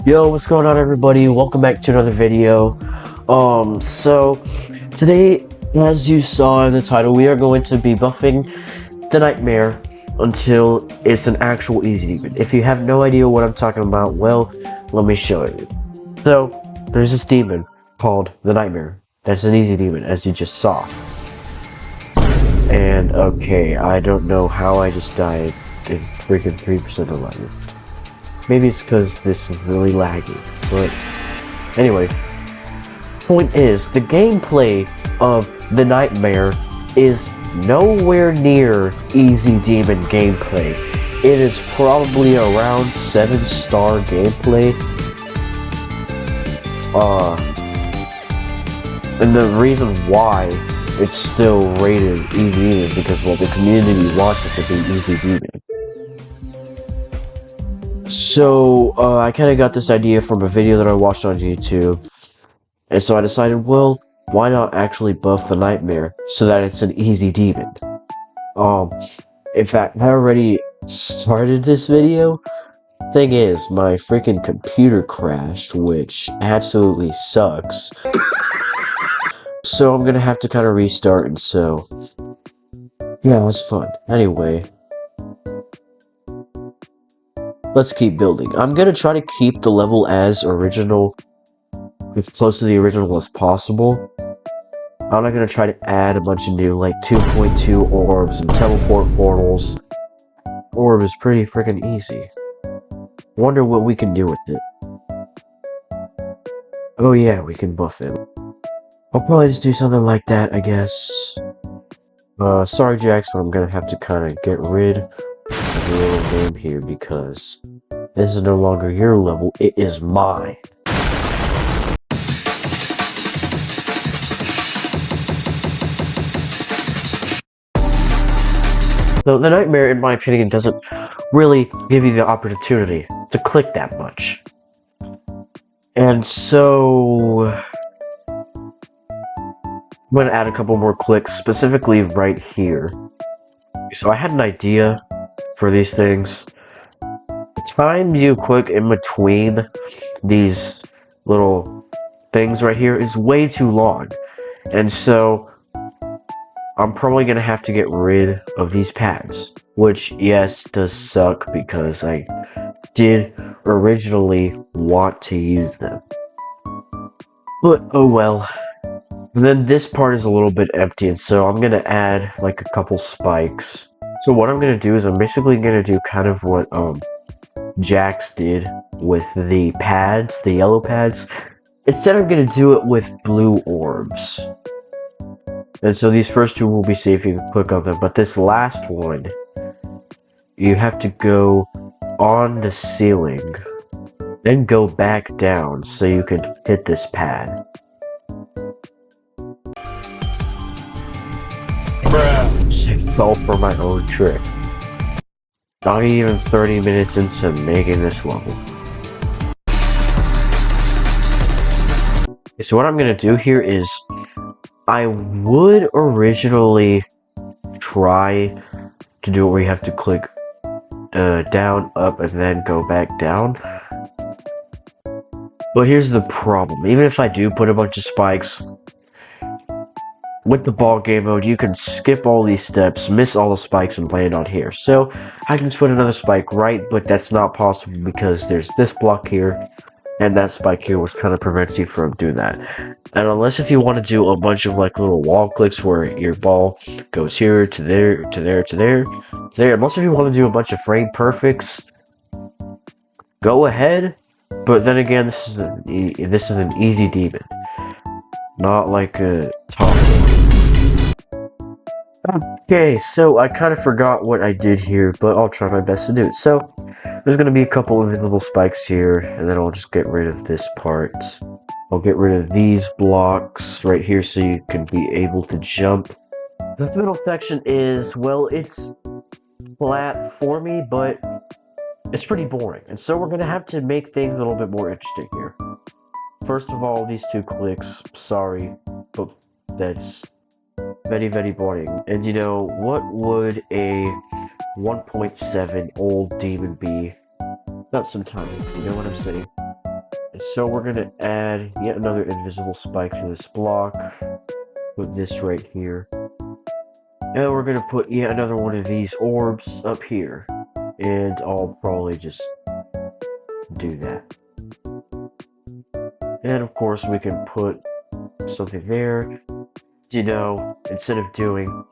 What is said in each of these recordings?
Yo, what's going on everybody? Welcome back to another video. So today, as you saw in the title, we are going to be buffing the nightmare until it's an actual easy demon. If you have no idea what I'm talking about, well, let me show you. So, there's this demon called the nightmare. That's an easy demon, as you just saw. And, okay, I don't know how I just died in freaking 3% of life. Maybe it's because this is really laggy, but anyway, point is, the gameplay of the nightmare is nowhere near easy demon gameplay. It is probably around 7-star gameplay. And the reason why it's still rated easy is because, well, the community wants it to be easy demon. So, I kind of got this idea from a video that I watched on YouTube, and so I decided, well, why not actually buff the nightmare so that it's an easy demon? In fact, I already started this video. Thing is, my freaking computer crashed, which absolutely sucks. So I'm gonna have to kind of restart, and so, yeah, it was fun. Anyway. Let's keep building. I'm gonna try to keep the level as original, as close to the original as possible. I'm not gonna try to add a bunch of new, like, 2.2 orbs and teleport portals. Orb is pretty freaking easy. Wonder what we can do with it. Oh yeah, we can buff it. I'll probably just do something like that, I guess. Sorry Jax, but I'm gonna have to kind of get rid of your little name here because this is no longer your level, it is mine. So the nightmare, in my opinion, doesn't really give you the opportunity to click that much. And so I'm gonna add a couple more clicks, specifically right here. So I had an idea for these things. The time you click in between these little things right here is way too long. And so I'm probably gonna have to get rid of these pads. Which, yes, does suck because I did originally want to use them. But, oh well. And then this part is a little bit empty, and so I'm gonna add like a couple spikes. So what I'm gonna do is I'm basically gonna do kind of what Jax did with the pads, the yellow pads. Instead I'm gonna do it with blue orbs. And so these first two will be safe, you can click on them, but this last one, you have to go on the ceiling, then go back down so you can hit this pad. I fell for my own trick. Not even 30 minutes into making this level. So what I'm gonna do here is, I would originally try to do it where you have to click down, up, and then go back down. But here's the problem. Even if I do put a bunch of spikes, with the ball game mode, you can skip all these steps, miss all the spikes, and land on here. So, I can just put another spike right, but that's not possible because there's this block here, and that spike here, which kind of prevents you from doing that. And unless if you want to do a bunch of like little wall clicks where your ball goes here, to there, to there, to there, to there. Unless if you want to do a bunch of frame perfects, go ahead. But then again, this is an easy demon. Not like a top. Okay, so I kind of forgot what I did here, but I'll try my best to do it. So, there's going to be a couple of little spikes here, and then I'll just get rid of this part. I'll get rid of these blocks right here so you can be able to jump. The middle section is, well, it's flat for me, but it's pretty boring. And so we're going to have to make things a little bit more interesting here. First of all, these two clicks, sorry, but that's very, very boring. And you know, what would a 1.7 old demon be? Not some time, you know what I'm saying? So we're gonna add yet another invisible spike to this block. Put this right here. And we're gonna put yet another one of these orbs up here. And I'll probably just do that. And of course we can put something there. You know, instead of doing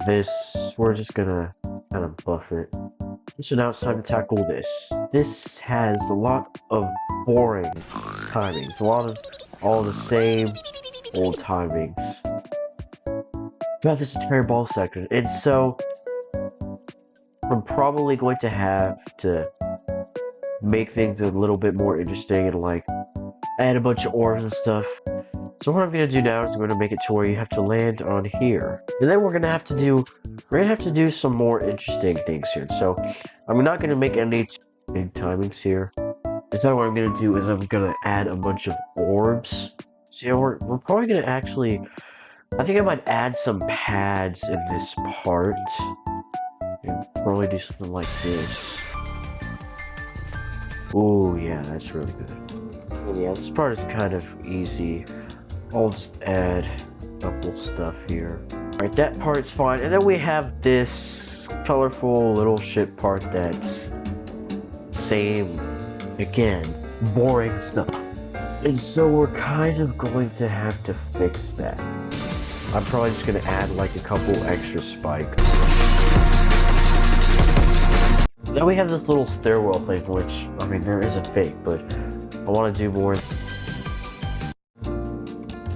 this, we're just gonna kind of buff it. So now it's time to tackle this. This has a lot of boring timings. A lot of all the same old timings. About this entire ball section. And so I'm probably going to have to make things a little bit more interesting and like add a bunch of orbs and stuff. So what I'm gonna do now is I'm gonna make it to where you have to land on here. And then we're gonna have to do some more interesting things here. So I'm not gonna make any big timings here. Instead what I'm gonna do is I'm gonna add a bunch of orbs. So yeah, we're probably gonna actually, I think I might add some pads in this part. And probably do something like this. Oh yeah, that's really good. And yeah, this part is kind of easy. I'll just add a couple stuff here. Alright, that part's fine. And then we have this colorful little ship part that's same, again, boring stuff. And so we're kind of going to have to fix that. I'm probably just going to add like a couple extra spikes. Now we have this little stairwell thing, which, I mean, there is a fake, but I want to do more.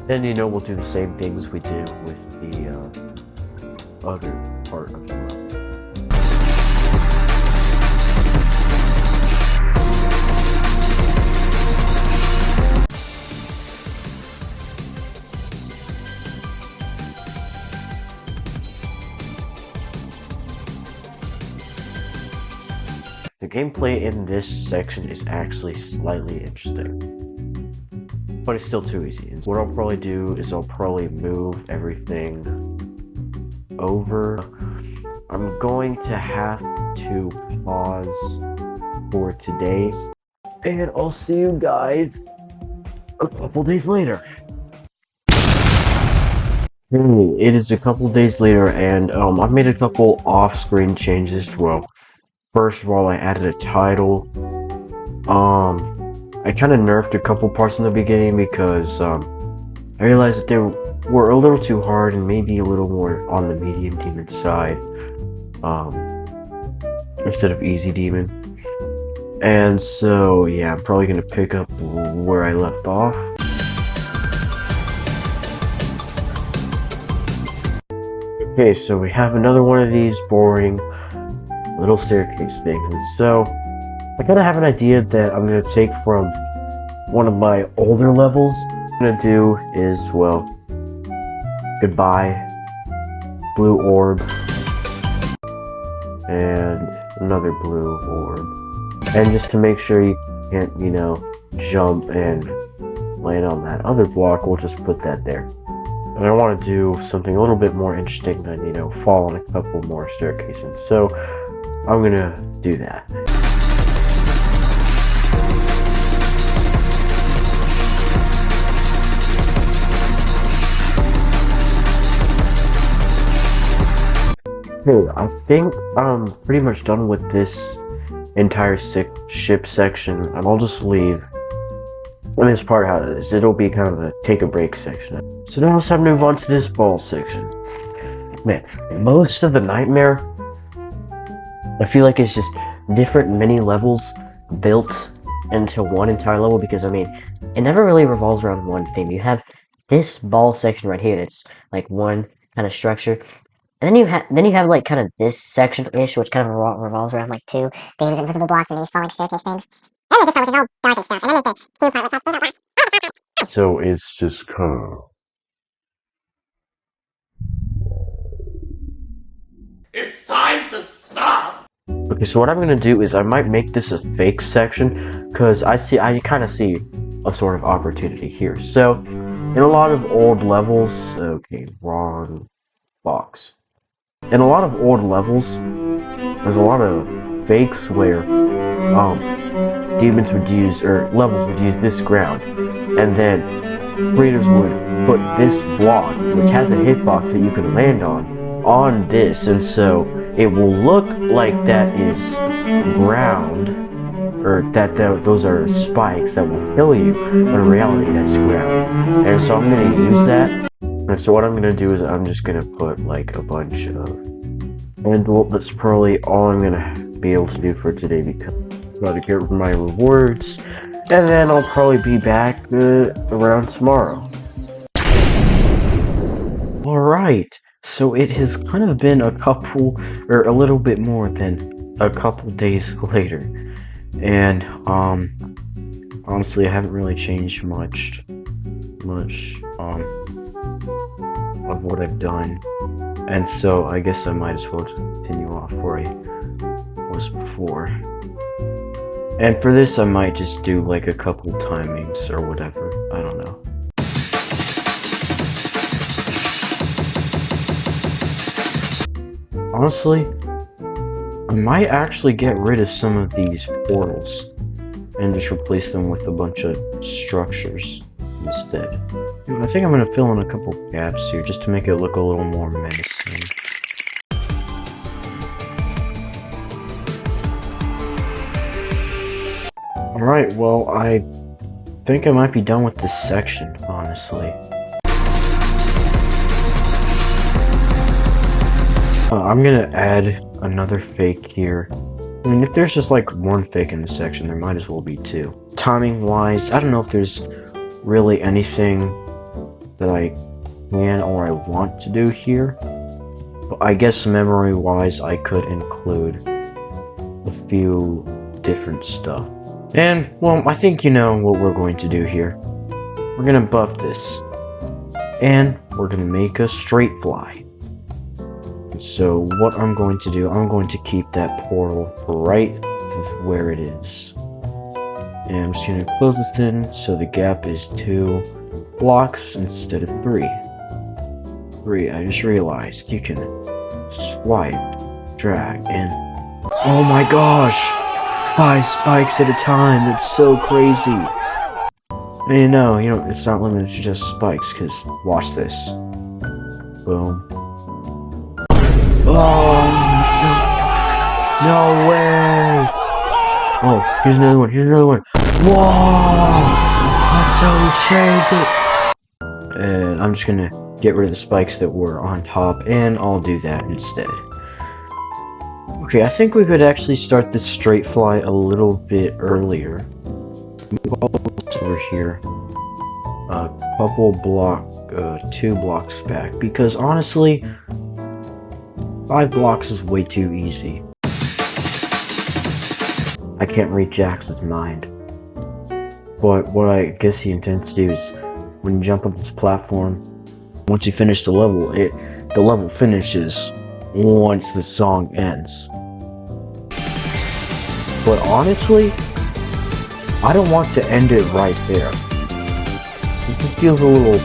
Then, you know, we'll do the same things we did with the other part of the level. The gameplay in this section is actually slightly interesting, but it's still too easy. And what I'll probably do is I'll probably move everything over. I'm going to have to pause for today, and I'll see you guys a couple days later. Hey, it is a couple days later, and I've made a couple off-screen changes as well. First of all, I added a title. I kind of nerfed a couple parts in the beginning because I realized that they were a little too hard and maybe a little more on the medium demon side instead of easy demon. And so yeah, I'm probably gonna pick up where I left off. Okay, so we have another one of these boring little staircase things. And so I kind of have an idea that I'm going to take from one of my older levels. What I'm going to do is, well, goodbye, blue orb, and another blue orb. And just to make sure you can't, you know, jump and land on that other block, we'll just put that there. And I want to do something a little bit more interesting than, you know, fall on a couple more staircases. So I'm gonna do that. Okay, I think I'm pretty much done with this entire ship section. I'll just leave this part how it is. It'll be kind of a take a break section. So now it's time to move on to this ball section. Man, most of the nightmare, I feel like it's just different mini levels built into one entire level, because I mean, it never really revolves around one theme. You have this ball section right here that's like one kind of structure, and then you have like kind of this section-ish, which kind of revolves around like two beams, invisible blocks, and these falling staircase things. And there's this part, which is all dark and stuff, and then there's the cube part, which has these. So it's just kind of. It's time to stop! Okay, so what I'm gonna do is I might make this a fake section, because I kind of see a sort of opportunity here. So, in a lot of old levels, okay, wrong box. In a lot of old levels, there's a lot of fakes where, demons would use, or levels would use this ground, and then creators would put this block, which has a hitbox that you can land on this, and so it will look like that is ground, or that those are spikes that will kill you, but in reality that's ground. And so I'm going to use that, and so what I'm going to do is I'm just going to put like a bunch of, and well, that's probably all I'm going to be able to do for today, because I'm about to get my rewards, and then I'll probably be back around tomorrow. Alright, so it has kind of been a couple, or a little bit more than a couple days later, and honestly I haven't really changed much of what I've done, and so I guess I might as well just continue off where I was before. And for this I might just do like a couple timings or whatever, I don't know. Honestly, I might actually get rid of some of these portals and just replace them with a bunch of structures instead. I think I'm going to fill in a couple gaps here just to make it look a little more menacing. Alright, well, I think I might be done with this section, honestly. I'm gonna add another fake here. I mean, if there's just like one fake in this section, there might as well be two. Timing wise, I don't know if there's really anything that I can or I want to do here. But I guess memory wise, I could include a few different stuff. And, well, I think you know what we're going to do here. We're gonna buff this. And we're gonna make a straight fly. So what I'm going to do, I'm going to keep that portal right where it is. And I'm just going to close this in so the gap is 2 blocks instead of 3. 3, I just realized you can swipe, drag, and oh my gosh! 5 spikes at a time, that's so crazy! And you know, it's not limited to just spikes, because watch this. Boom. Oh, no way! Oh, here's another one, Whoa! That's so crazy! And I'm just gonna get rid of the spikes that were on top, and I'll do that instead. Okay, I think we could actually start this straight fly a little bit earlier. Move all this over here. A couple 2 blocks back, because honestly, 5 blocks is way too easy. I can't read Jackson's mind. But what I guess he intends to do is, when you jump up this platform, once you finish the level, the level finishes once the song ends. But honestly, I don't want to end it right there. It just feels a little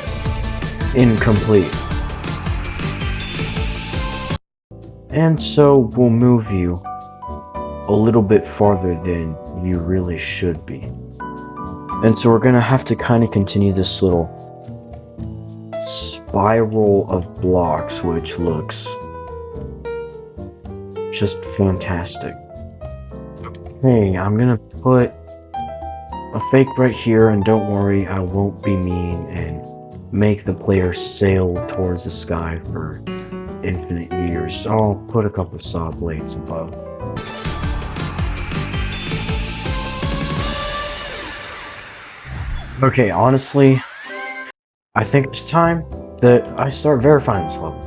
incomplete. And so we'll move you a little bit farther than you really should be. And so we're gonna have to kind of continue this little spiral of blocks, which looks just fantastic. Hey, I'm gonna put a fake right here, and don't worry, I won't be mean and make the player sail towards the sky for infinite years. I'll put a couple of saw blades above. Okay, honestly, I think it's time that I start verifying this level.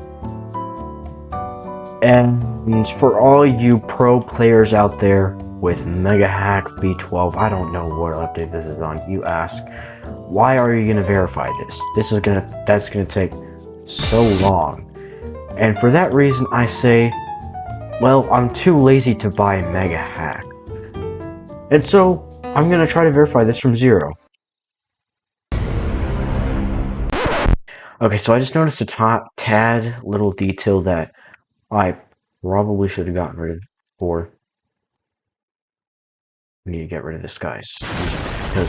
And for all you pro players out there with Mega Hack V12, I don't know what update this is on, you ask, why are you gonna verify this? That's gonna take so long. And for that reason, I say, well, I'm too lazy to buy Mega Hack. And so, I'm gonna try to verify this from 0. Okay, so I just noticed a tad little detail that I probably should have gotten rid of before. we need to get rid of this guy because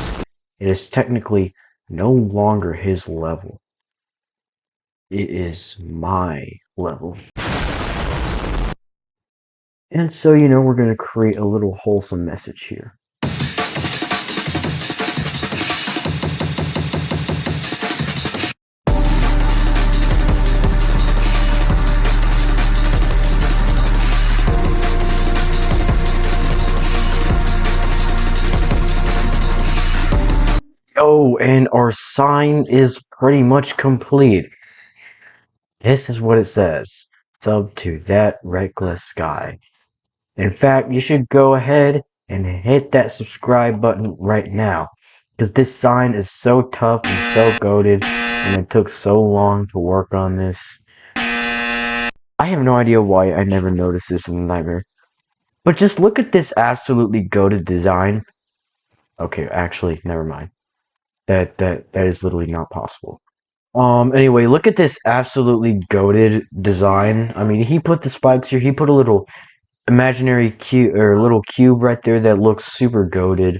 it is technically no longer his level. It is my level. And so, we're going to create a little wholesome message here. Oh, and our sign is pretty much complete. This is what it says. Sub to that reckless guy. In fact, you should go ahead and hit that subscribe button right now. Because this sign is so tough and so goated, and it took so long to work on this. I have no idea why I never noticed this in the nightmare. But just look at this absolutely goated design. Okay, actually, never mind. That is literally not possible. Anyway, look at this absolutely goated design. I mean, he put the spikes here. He put a little imaginary cube or little cube right there that looks super goated.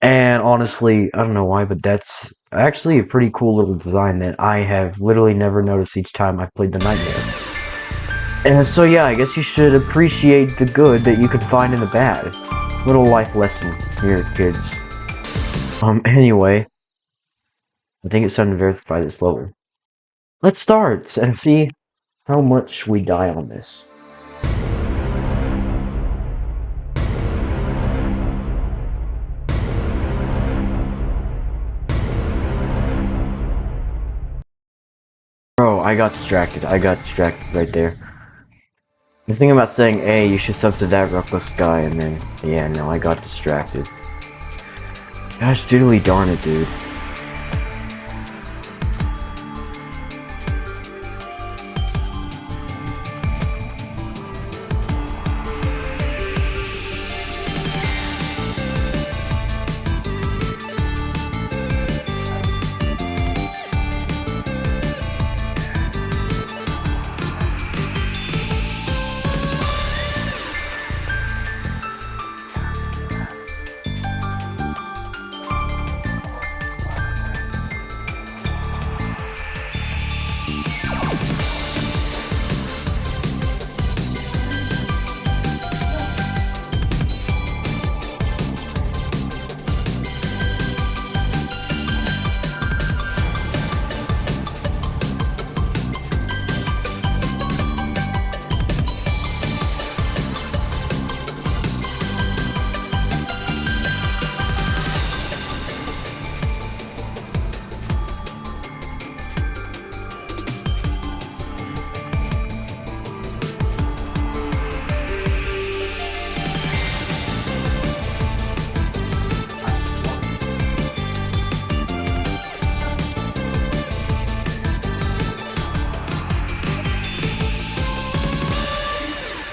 And honestly, I don't know why, but that's actually a pretty cool little design that I have literally never noticed each time I've played the Nightmare. And so yeah, I guess you should appreciate the good that you could find in the bad. Little life lesson here, kids. Anyway, I think it's time to verify this level. Let's start and see how much we die on this. Bro, I got distracted. Right there. I was thinking about saying, hey, you should sub to that reckless guy, and then, yeah, no, I got distracted. Gosh, diddly darn it, dude.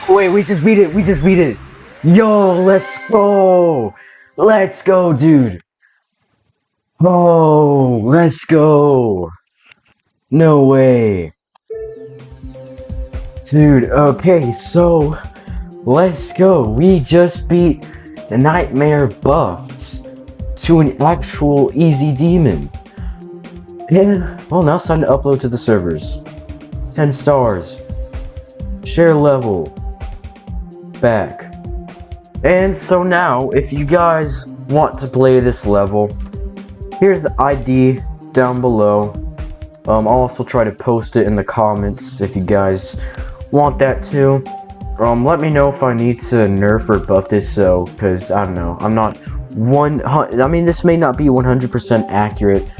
Wait, we just beat it! Yo, let's go! Let's go, dude! Oh, let's go! No way! Dude, okay, so, let's go! We just beat the Nightmare buffed to an actual easy demon. And, well, now it's time to upload to the servers. 10 stars. Share level. Back. And so now, if you guys want to play this level, here's the ID down below. I'll also try to post it in the comments if you guys want that too. Let me know if I need to nerf or buff this, because I don't know, I'm not this may not be 100% accurate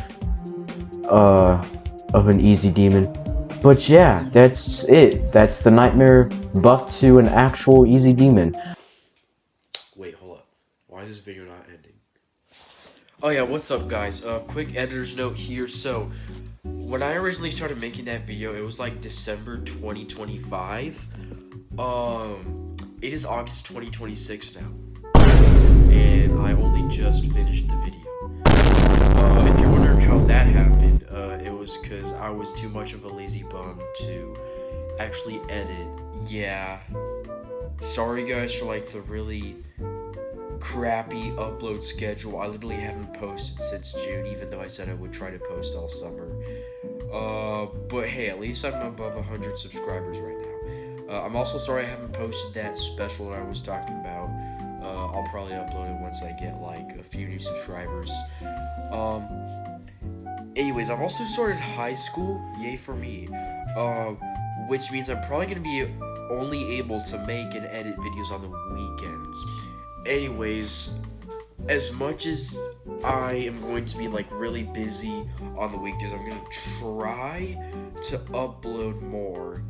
of an easy demon. But yeah, that's it. That's the Nightmare buffed to an actual easy demon. Wait, hold up. Why is this video not ending? Oh yeah, what's up guys? Quick editor's note here. So, when I originally started making that video, it was like December 2025. It is August 2026 now. And I only just finished the video. If you're wondering how that happened, it was because I was too much of a lazy bum to actually edit. Yeah. Sorry guys for like the really crappy upload schedule. I literally haven't posted since June, even though I said I would try to post all summer. But hey, at least I'm above 100 subscribers right now. I'm also sorry I haven't posted that special that I was talking about. I'll probably upload it once I get like a few new subscribers. Anyways, I've also started high school, yay for me. Which means I'm probably gonna be only able to make and edit videos on the weekends. Anyways, as much as I am going to be like really busy on the weekdays, I'm gonna try to upload more.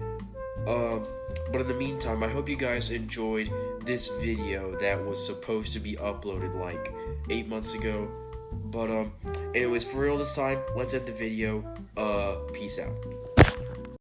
But in the meantime, I hope you guys enjoyed this video that was supposed to be uploaded like 8 months ago. But anyways, for real this time, let's end the video. Peace out.